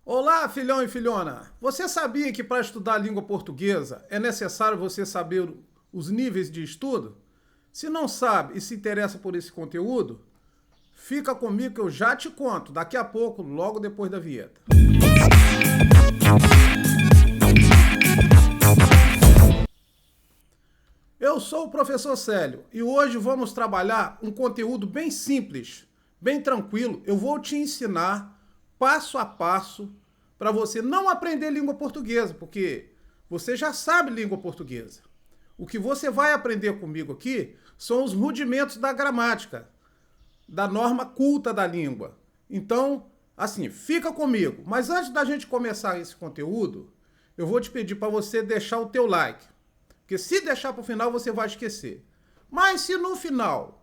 Olá, filhão e filhona! Você sabia que para estudar a língua portuguesa é necessário você saber os níveis de estudo? Se não sabe e se interessa por esse conteúdo, fica comigo que eu já te conto daqui a pouco, logo depois da vinheta. Eu sou o professor Célio e hoje vamos trabalhar um conteúdo bem simples, bem tranquilo. Eu vou te ensinar passo a passo para você não aprender língua portuguesa, porque você já sabe língua portuguesa. O que você vai aprender comigo aqui são os rudimentos da gramática, da norma culta da língua. Então, assim, fica comigo. Mas antes da gente começar esse conteúdo, eu vou te pedir para você deixar o teu like. Porque se deixar para o final, você vai esquecer. Mas se no final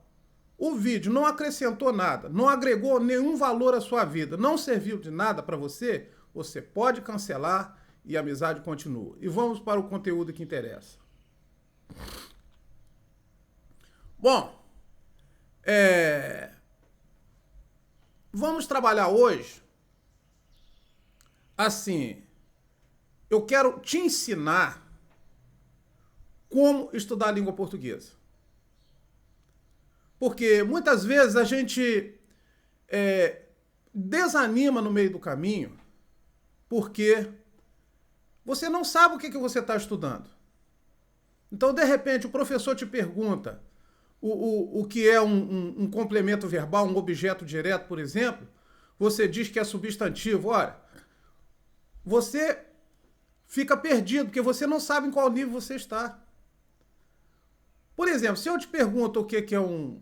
o vídeo não acrescentou nada, não agregou nenhum valor à sua vida, não serviu de nada para você, você pode cancelar e a amizade continua. E vamos para o conteúdo que interessa. Bom, vamos trabalhar hoje, assim, eu quero te ensinar como estudar a língua portuguesa. Porque muitas vezes a gente desanima no meio do caminho porque você não sabe o que você está estudando. Então, de repente, o professor te pergunta o que é um complemento verbal, um objeto direto, por exemplo. Você diz que é substantivo. Olha, você fica perdido porque você não sabe em qual nível você está. Por exemplo, se eu te pergunto o que é um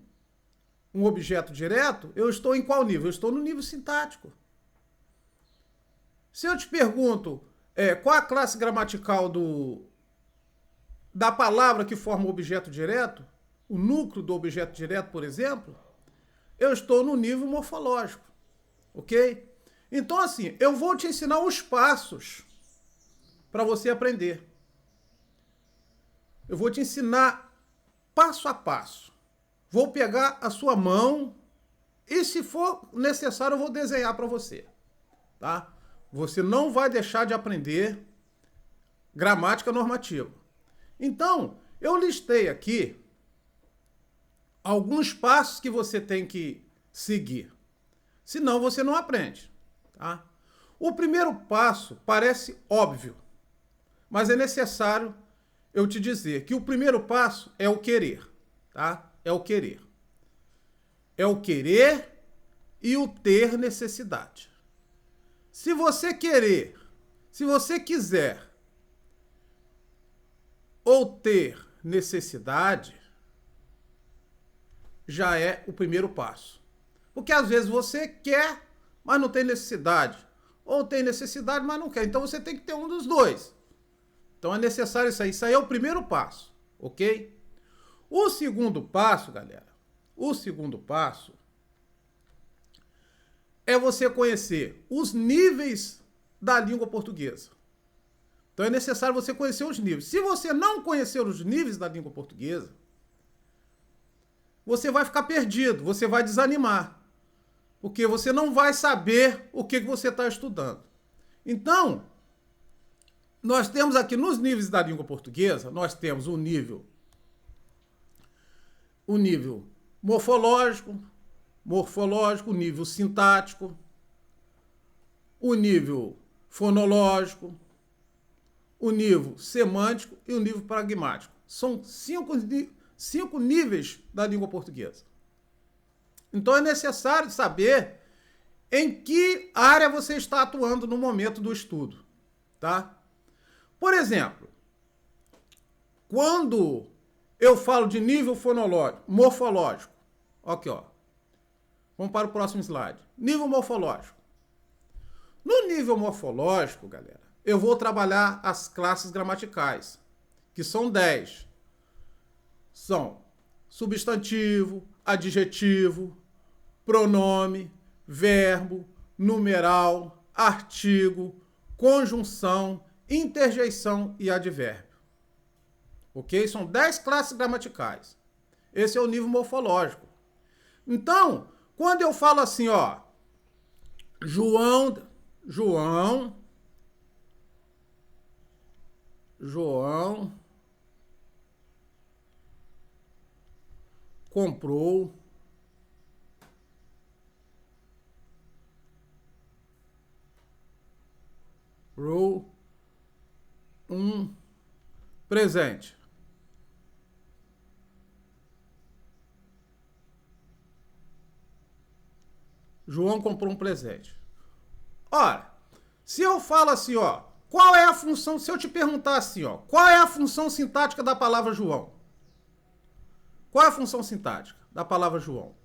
objeto direto, eu estou em qual nível? Eu estou no nível sintático. Se eu te pergunto qual a classe gramatical da palavra que forma o objeto direto, o núcleo do objeto direto, por exemplo, eu estou no nível morfológico, ok? Então, assim, eu vou te ensinar os passos para você aprender. Eu vou te ensinar passo a passo. Vou pegar a sua mão e, se for necessário, eu vou desenhar para você, tá? Você não vai deixar de aprender gramática normativa. Então, eu listei aqui alguns passos que você tem que seguir. Senão, você não aprende, tá? O primeiro passo parece óbvio, mas é necessário eu te dizer que o primeiro passo é o querer, tá? É o querer. É o querer e o ter necessidade. Se você querer, se você quiser ou ter necessidade, já é o primeiro passo. Porque às vezes você quer, mas não tem necessidade. Ou tem necessidade, mas não quer. Então você tem que ter um dos dois. Então é necessário isso aí. Isso aí é o primeiro passo, ok? O segundo passo, galera, o segundo passo é você conhecer os níveis da língua portuguesa. Então é necessário você conhecer os níveis. Se você não conhecer os níveis da língua portuguesa, você vai ficar perdido, você vai desanimar. Porque você não vai saber o que você está estudando. Então, nós temos aqui nos níveis da língua portuguesa, nós temos o nível morfológico, o nível sintático, o nível fonológico, o nível semântico e o nível pragmático. São cinco níveis da língua portuguesa. Então é necessário saber em que área você está atuando no momento do estudo, tá? Por exemplo, quando eu falo de nível morfológico, aqui, ó. Vamos para o próximo slide. Nível morfológico. No nível morfológico, galera, eu vou trabalhar as classes gramaticais, que são 10. São substantivo, adjetivo, pronome, verbo, numeral, artigo, conjunção, interjeição e advérbio. Ok? São 10 classes gramaticais. Esse é o nível morfológico. Então, quando eu falo assim, ó, João João comprou um presente. João comprou um presente. Ora, se eu falo assim, ó, qual é a função, se eu te perguntar assim, ó, qual é a função sintática da palavra João? Qual é a função sintática da palavra João?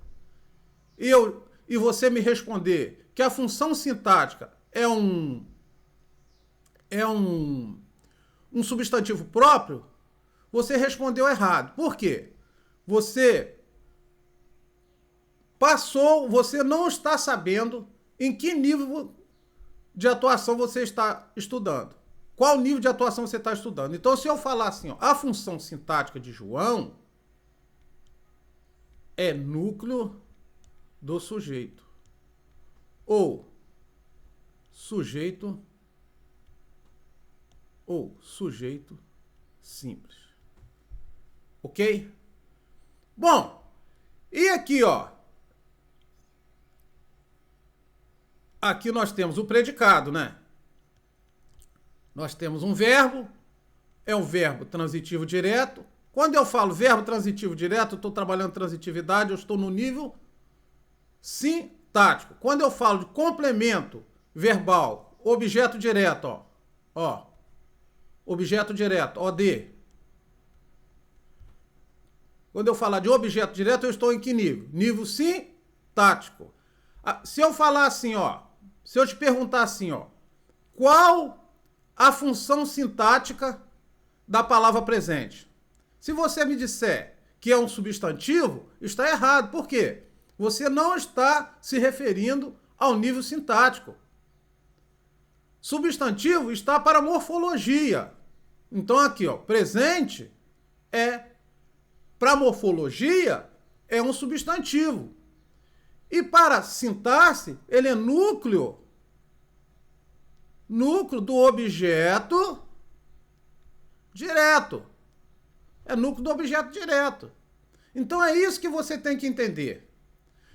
E você me responder que a função sintática é um substantivo próprio, você respondeu errado. Por quê? Você não está sabendo em que nível de atuação você está estudando. Qual nível de atuação você está estudando? Então, se eu falar assim, ó, a função sintática de João é núcleo do sujeito. Ou sujeito simples. Ok? Bom, e aqui, ó. Aqui nós temos o predicado, né? Nós temos um verbo, é um verbo transitivo direto. Quando eu falo verbo transitivo direto, eu estou trabalhando transitividade, eu estou no nível sintático. Quando eu falo de complemento verbal, objeto direto, ó, objeto direto, OD. Quando eu falar de objeto direto, eu estou em que nível? Nível sintático. Se eu falar assim, ó, se eu te perguntar assim, ó, qual a função sintática da palavra presente? Se você me disser que é um substantivo, está errado. Por quê? Você não está se referindo ao nível sintático. Substantivo está para morfologia. Então aqui, ó, presente para morfologia é um substantivo. E para sintaxe, ele é núcleo do objeto direto. É núcleo do objeto direto. Então é isso que você tem que entender.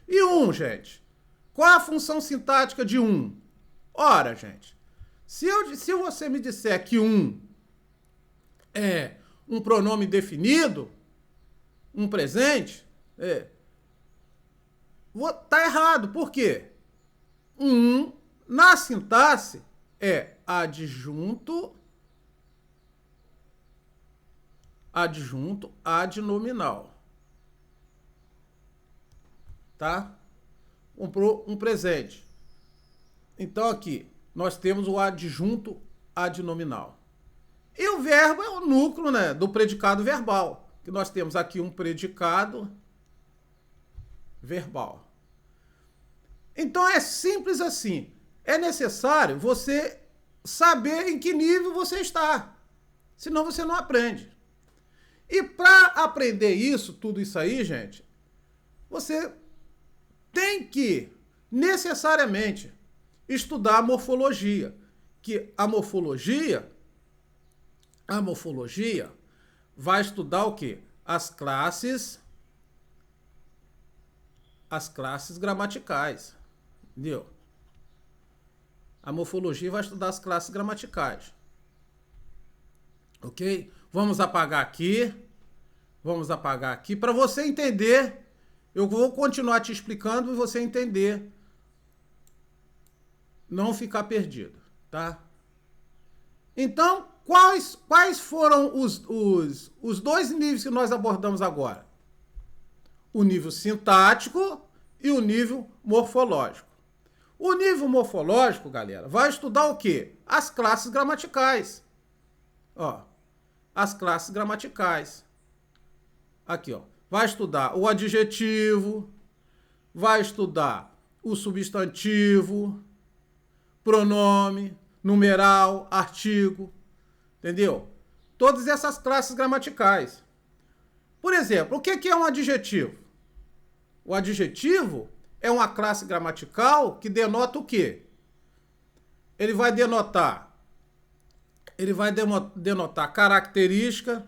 E gente? Qual é a função sintática de Ora, gente, se você me disser que é um pronome definido, um presente, tá errado. Por quê? Na sintaxe é adjunto adnominal. Tá? Comprou um presente. Então aqui nós temos o adjunto adnominal. E o verbo é o núcleo, né, do predicado verbal. Que nós temos aqui um predicado verbal. Então é simples assim. É necessário você saber em que nível você está. Senão você não aprende. E para aprender tudo isso aí, gente, você tem que necessariamente estudar a morfologia. Que a morfologia vai estudar o quê? As classes gramaticais. Entendeu? A morfologia vai estudar as classes gramaticais. Ok? Vamos apagar aqui para você entender. Eu vou continuar te explicando e você entender. Não ficar perdido, tá? Então, quais foram os dois níveis que nós abordamos agora? O nível sintático e o nível morfológico. O nível morfológico, galera, vai estudar o quê? As classes gramaticais. Ó, as classes gramaticais. Aqui, ó. Vai estudar o adjetivo, vai estudar o substantivo, pronome, numeral, artigo, entendeu? Todas essas classes gramaticais. Por exemplo, o que é um adjetivo? O adjetivo é uma classe gramatical que denota o quê? ele vai denotar características,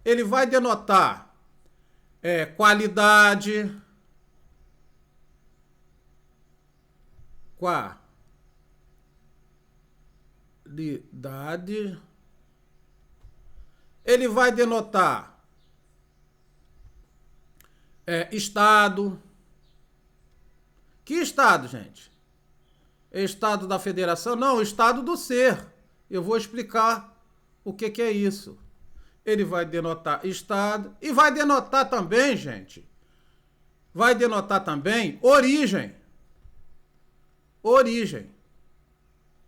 ele vai denotar qualidade, ele vai denotar estado. Que estado, gente? Estado da federação? Não, estado do ser. Eu vou explicar o que é isso. Ele vai denotar estado e vai denotar também, gente, origem.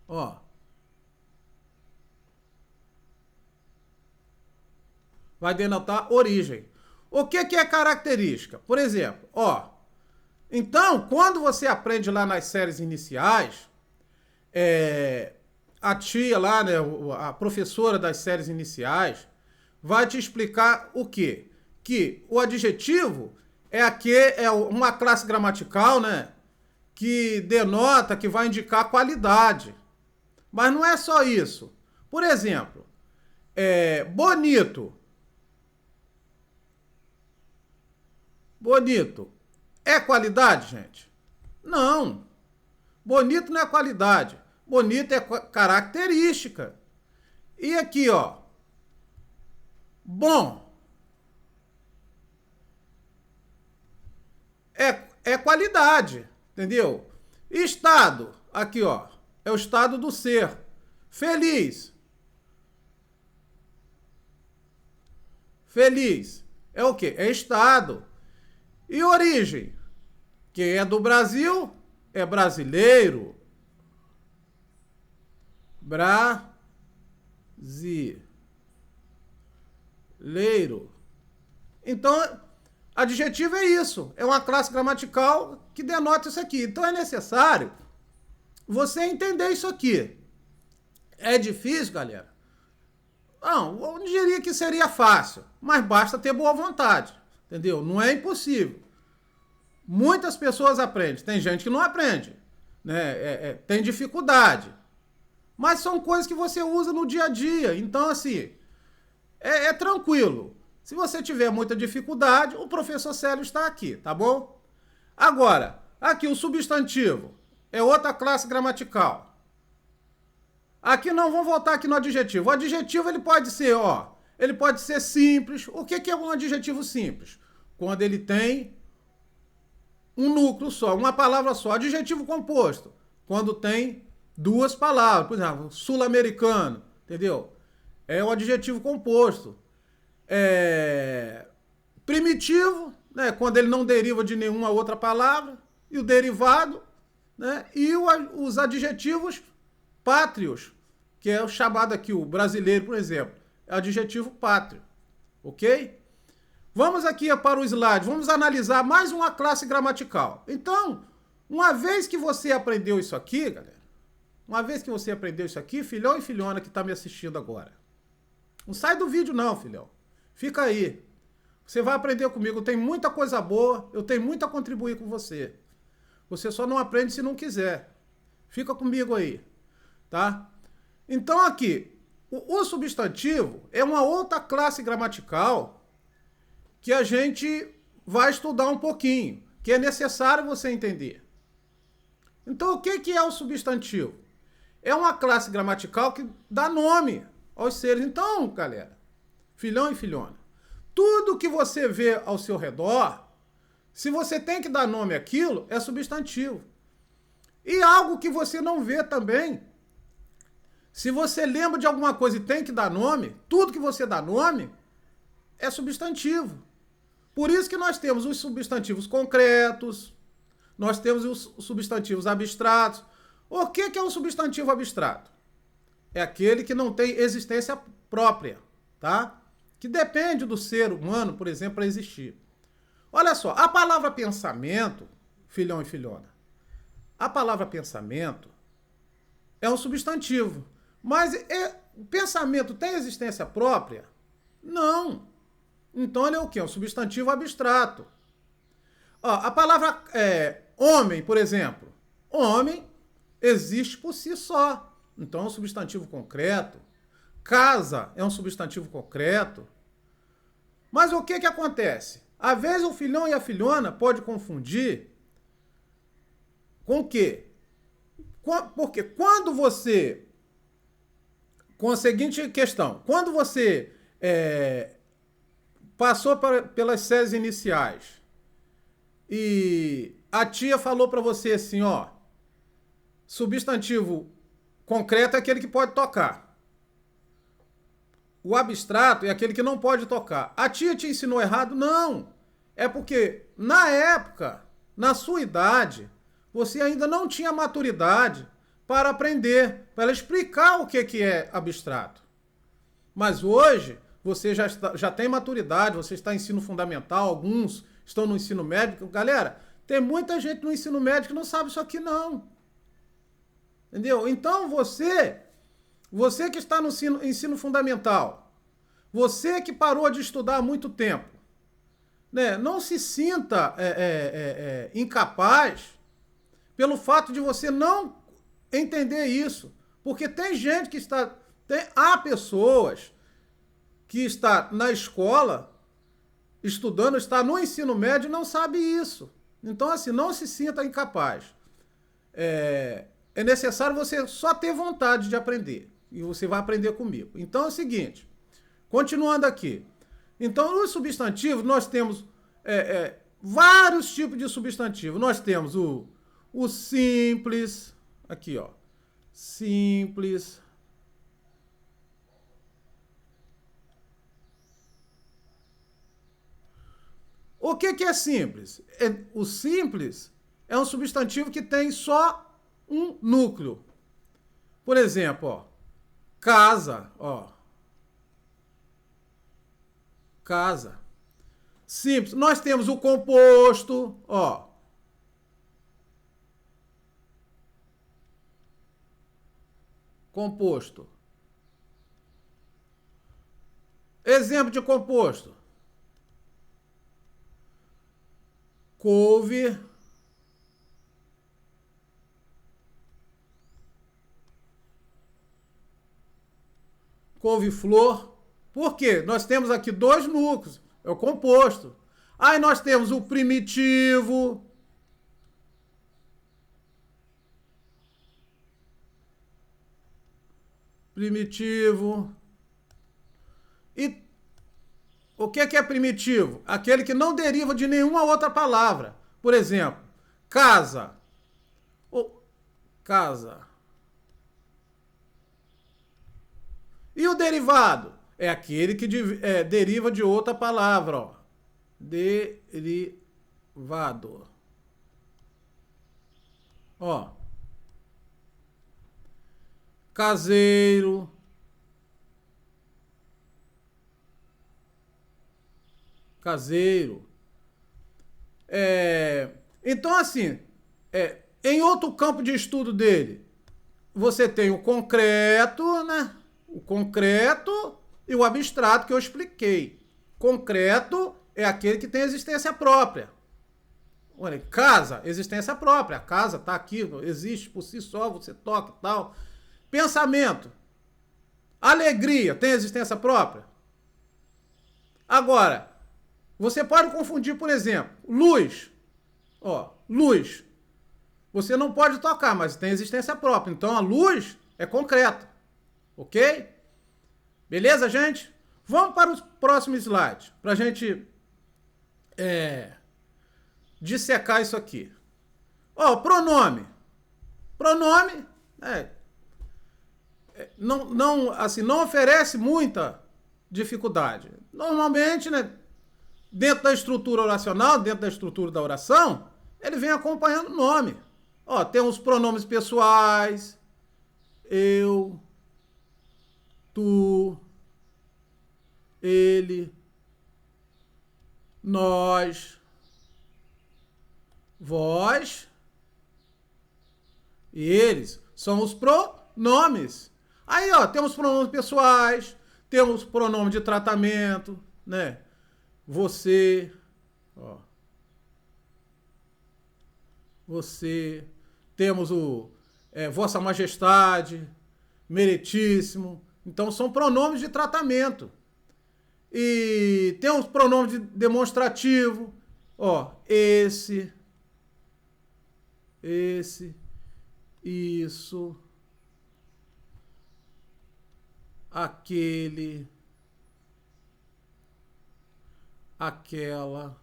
Ó. Vai denotar origem. O que é característica? Por exemplo, ó. Então, quando você aprende lá nas séries iniciais, a tia lá, né, a professora das séries iniciais, vai te explicar o quê? Que o adjetivo é uma classe gramatical, né, que denota, que vai indicar qualidade. Mas não é só isso. Por exemplo, bonito. Bonito é qualidade, gente? Não. Bonito não é qualidade. Bonito é característica. E aqui, ó. Bom. É qualidade. Entendeu? Estado. Aqui, ó. É o estado do ser. Feliz. Feliz. É o quê? É estado. E origem? Quem é do Brasil é brasileiro. Brasileiro. Então, adjetivo é isso. É uma classe gramatical que denota isso aqui. Então, é necessário você entender isso aqui. É difícil, galera? Não, eu não diria que seria fácil, mas basta ter boa vontade. Entendeu? Não é impossível. Muitas pessoas aprendem. Tem gente que não aprende. Né? Tem dificuldade. Mas são coisas que você usa no dia a dia. Então, assim, é tranquilo. Se você tiver muita dificuldade, o professor Célio está aqui, tá bom? Agora, aqui o substantivo é outra classe gramatical. Aqui não, vamos voltar aqui no adjetivo. O adjetivo ele pode ser, ó, ele pode ser simples. O que é um adjetivo simples? Quando ele tem um núcleo só, uma palavra só. Adjetivo composto, quando tem duas palavras. Por exemplo, sul-americano, entendeu? É o adjetivo composto. Primitivo, né? Quando ele não deriva de nenhuma outra palavra. E o derivado, né? E os adjetivos pátrios, que é o chamado aqui, o brasileiro, por exemplo. É adjetivo pátrio. Ok? Vamos aqui para o slide. Vamos analisar mais uma classe gramatical. Então, uma vez que você aprendeu isso aqui, galera. Uma vez que você aprendeu isso aqui, filhão e filhona que está me assistindo agora. Não sai do vídeo não, filhão. Fica aí. Você vai aprender comigo. Tem muita coisa boa. Eu tenho muito a contribuir com você. Você só não aprende se não quiser. Fica comigo aí. Tá? Então aqui, o substantivo é uma outra classe gramatical que a gente vai estudar um pouquinho, que é necessário você entender. Então, o que é o substantivo? É uma classe gramatical que dá nome aos seres. Então, galera, filhão e filhona, tudo que você vê ao seu redor, se você tem que dar nome àquilo, é substantivo. E algo que você não vê também, se você lembra de alguma coisa e tem que dar nome, tudo que você dá nome é substantivo. Por isso que nós temos os substantivos concretos, nós temos os substantivos abstratos. O que é um substantivo abstrato? É aquele que não tem existência própria, tá? Que depende do ser humano, por exemplo, para existir. Olha só, a palavra pensamento, filhão e filhona, a palavra pensamento é um substantivo. Mas o pensamento tem existência própria? Não. Então ele é o quê? Um substantivo abstrato. Ó, a palavra homem, por exemplo. Homem existe por si só. Então é um substantivo concreto. Casa é um substantivo concreto. Mas o que acontece? Às vezes o filhão e a filhona pode confundir com o quê? Porque quando você... Com a seguinte questão. Quando você passou pelas séries iniciais e a tia falou para você assim, ó, substantivo concreto é aquele que pode tocar. O abstrato é aquele que não pode tocar. A tia te ensinou errado? Não. É porque, na época, na sua idade, você ainda não tinha maturidade para aprender, para explicar o que é abstrato. Mas hoje, você já tem maturidade, você está em ensino fundamental, alguns estão no ensino médio. Galera, tem muita gente no ensino médio que não sabe isso aqui, não. Entendeu? Então, você que está no ensino fundamental, você que parou de estudar há muito tempo, né, não se sinta incapaz pelo fato de você não entender isso. Porque tem gente que está... há pessoas que está na escola, estudando, está no ensino médio e não sabe isso. Então, assim, não se sinta incapaz. É necessário você só ter vontade de aprender. E você vai aprender comigo. Então é o seguinte, continuando aqui. Então, nos substantivos, nós temos vários tipos de substantivo. Nós temos o simples, aqui, ó, simples. O que é simples? O simples é um substantivo que tem só um núcleo. Por exemplo, ó, casa, ó. Casa. Simples. Nós temos o composto, ó. Composto. Exemplo de composto. Couve. Couve-flor. Por quê? Nós temos aqui dois núcleos. É o composto. Aí nós temos o primitivo. Primitivo. E o que é primitivo? Aquele que não deriva de nenhuma outra palavra. Por exemplo, casa. Casa. E o derivado? É aquele que deriva de outra palavra, ó. Derivado. Ó. Caseiro. Caseiro. Então, assim, em outro campo de estudo dele, você tem o concreto, né? O concreto e o abstrato que eu expliquei. Concreto é aquele que tem existência própria. Olha, casa, existência própria. A casa está aqui, existe por si só, você toca e tal. Pensamento. Alegria, tem existência própria? Agora, você pode confundir, por exemplo, luz. Ó, luz. Você não pode tocar, mas tem existência própria. Então a luz é concreta. Ok? Beleza, gente? Vamos para o próximo slide, para a gente dissecar isso aqui. Ó, pronome. Pronome não oferece muita dificuldade. Normalmente, né, dentro da estrutura oracional, dentro da estrutura da oração, ele vem acompanhando o nome. Ó, tem os pronomes pessoais, eu, tu, ele, nós, vós E eles são os pronomes. Aí, ó, temos pronomes pessoais, temos pronome de tratamento, né? Você, ó. Você, temos o Vossa Majestade, Meritíssimo. Então, são pronomes de tratamento. E tem os pronomes de demonstrativo, ó, esse, isso, aquele, aquela.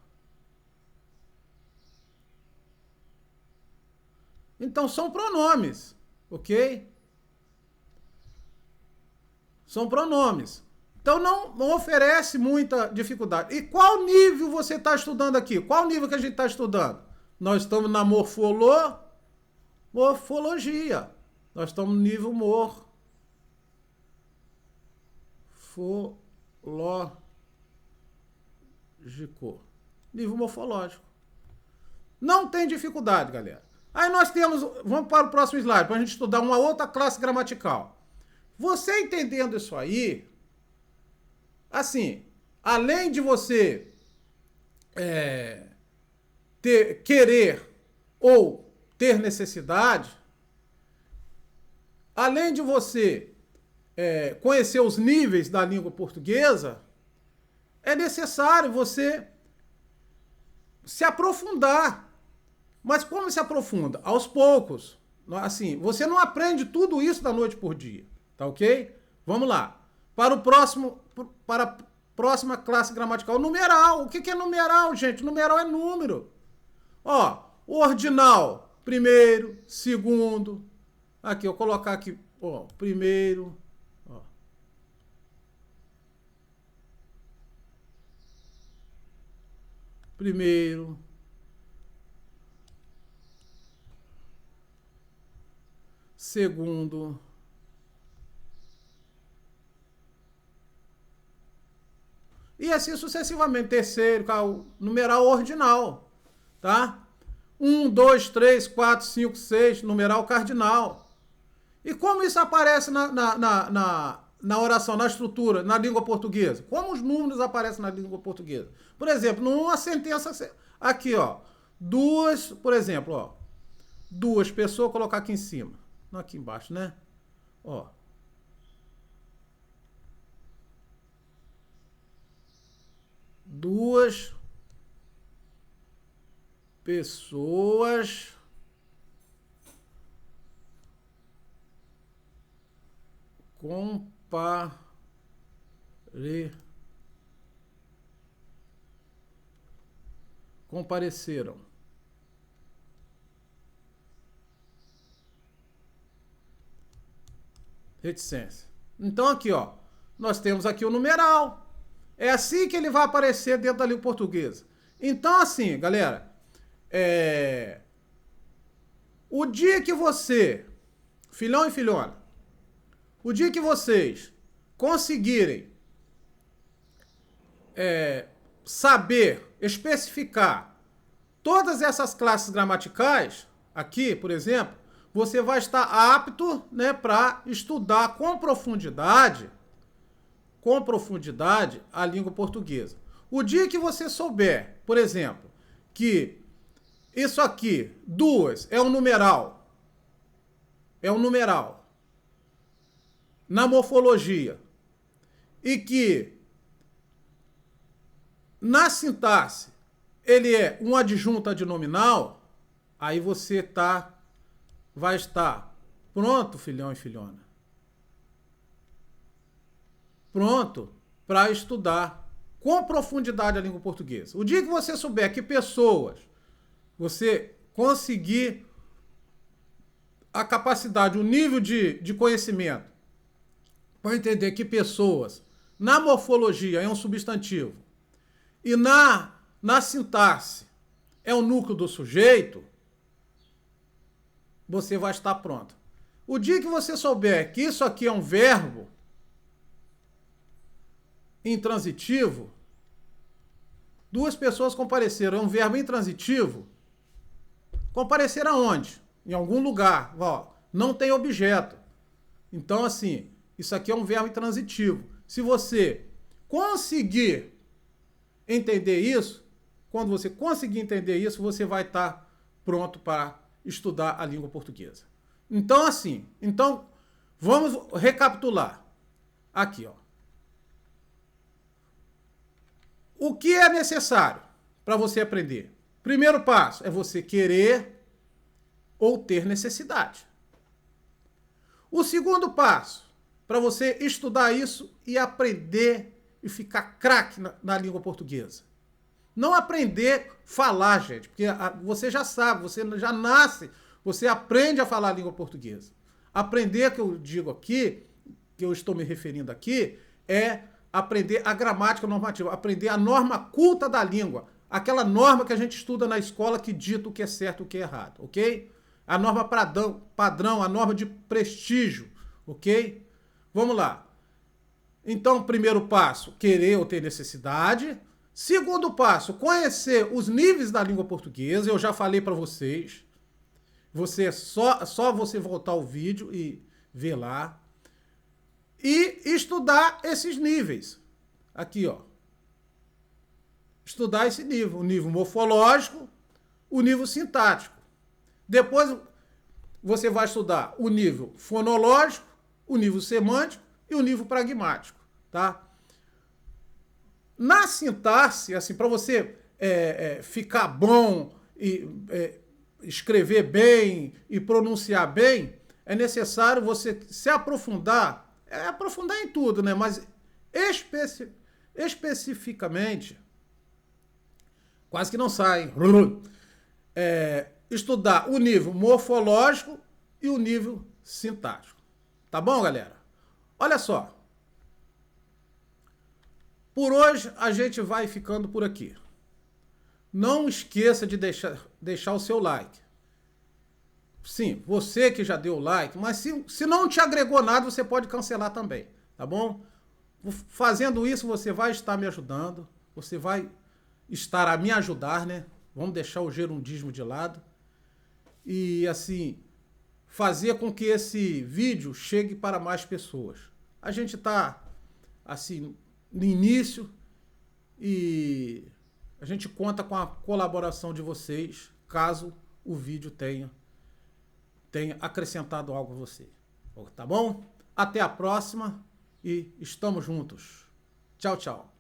Então são pronomes, ok? São pronomes. Então não oferece muita dificuldade. E qual nível você está estudando aqui? Qual nível que a gente está estudando? Nós estamos na morfologia. Nós estamos no nível morfológico. Nível morfológico. Não tem dificuldade, galera. Aí nós temos... Vamos para o próximo slide, para a gente estudar uma outra classe gramatical. Você entendendo isso aí... Assim, além de você querer ou ter necessidade, além de você conhecer os níveis da língua portuguesa, é necessário você se aprofundar. Mas como se aprofunda? Aos poucos. Assim, você não aprende tudo isso da noite por dia, tá ok? Vamos lá. Para a próxima classe gramatical, numeral. O que é numeral, gente? Numeral é número. Ó, ordinal, primeiro, segundo. Aqui, eu vou colocar aqui, ó, primeiro. Ó. Primeiro. Segundo. E assim sucessivamente. Terceiro, numeral ordinal, tá? 1, 2, 3, 4, 5, 6, numeral cardinal. E como isso aparece na oração, na estrutura, na língua portuguesa? Como os números aparecem na língua portuguesa? Por exemplo, numa sentença, aqui, ó, duas, por exemplo, ó, duas pessoas, vou colocar aqui em cima, não aqui embaixo, né? Ó. Duas pessoas compareceram. Reticência. Então aqui, ó, nós temos aqui o numeral. É assim que ele vai aparecer dentro da língua portuguesa. Então, assim, galera, o dia que você, filhão e filhona, o dia que vocês conseguirem saber, especificar todas essas classes gramaticais, aqui, por exemplo, você vai estar apto, né, para estudar com profundidade a língua portuguesa. O dia que você souber, por exemplo, que isso aqui, duas, é um numeral. Na morfologia. E que na sintaxe ele é um adjunto adnominal, aí você vai estar pronto, filhão e filhona. Pronto para estudar com profundidade a língua portuguesa. O dia que você souber que pessoas, você conseguir a capacidade, o nível de conhecimento para entender que pessoas, na morfologia é um substantivo e na sintaxe é o núcleo do sujeito, você vai estar pronto. O dia que você souber que isso aqui é um verbo intransitivo, duas pessoas compareceram, é um verbo intransitivo, comparecer aonde? em algum lugar, ó, não tem objeto. Então, assim, isso aqui é um verbo intransitivo. Se você conseguir entender isso, quando você conseguir entender isso, você vai estar pronto para estudar a língua portuguesa. Então, assim, vamos recapitular. Aqui, ó. O que é necessário para você aprender? Primeiro passo é você querer ou ter necessidade. O segundo passo, para você estudar isso e aprender e ficar craque na língua portuguesa. Não aprender a falar, gente, porque você já sabe, você já nasce, você aprende a falar a língua portuguesa. Aprender, que eu digo aqui, que eu estou me referindo aqui, é aprender a gramática normativa, aprender a norma culta da língua, aquela norma que a gente estuda na escola que dita o que é certo e o que é errado, ok? A norma padrão, a norma de prestígio, ok? Vamos lá. Então, primeiro passo, querer ou ter necessidade. Segundo passo, conhecer os níveis da língua portuguesa. Eu já falei para vocês. Só você voltar ao vídeo e ver lá. E estudar esses níveis. Aqui, ó. Estudar esse nível. O nível morfológico, o nível sintático. Depois você vai estudar o nível fonológico, o nível semântico e o nível pragmático, tá? Na sintaxe, assim, para você ficar bom e escrever bem e pronunciar bem, é necessário você se aprofundar, aprofundar em tudo, né? Mas especificamente, quase que não sai, estudar o nível morfológico e o nível sintático. Tá bom, galera? Olha só. Por hoje, a gente vai ficando por aqui. Não esqueça de deixar o seu like. Sim, você que já deu o like, mas se não te agregou nada, você pode cancelar também, tá bom? Fazendo isso, você vai estar me ajudando, você vai estar a me ajudar, né? Vamos deixar o gerundismo de lado. E, assim, fazer com que esse vídeo chegue para mais pessoas. A gente está, assim, no início e a gente conta com a colaboração de vocês, caso o vídeo tenha acrescentado algo a você. Tá bom? Até a próxima e estamos juntos. Tchau, tchau.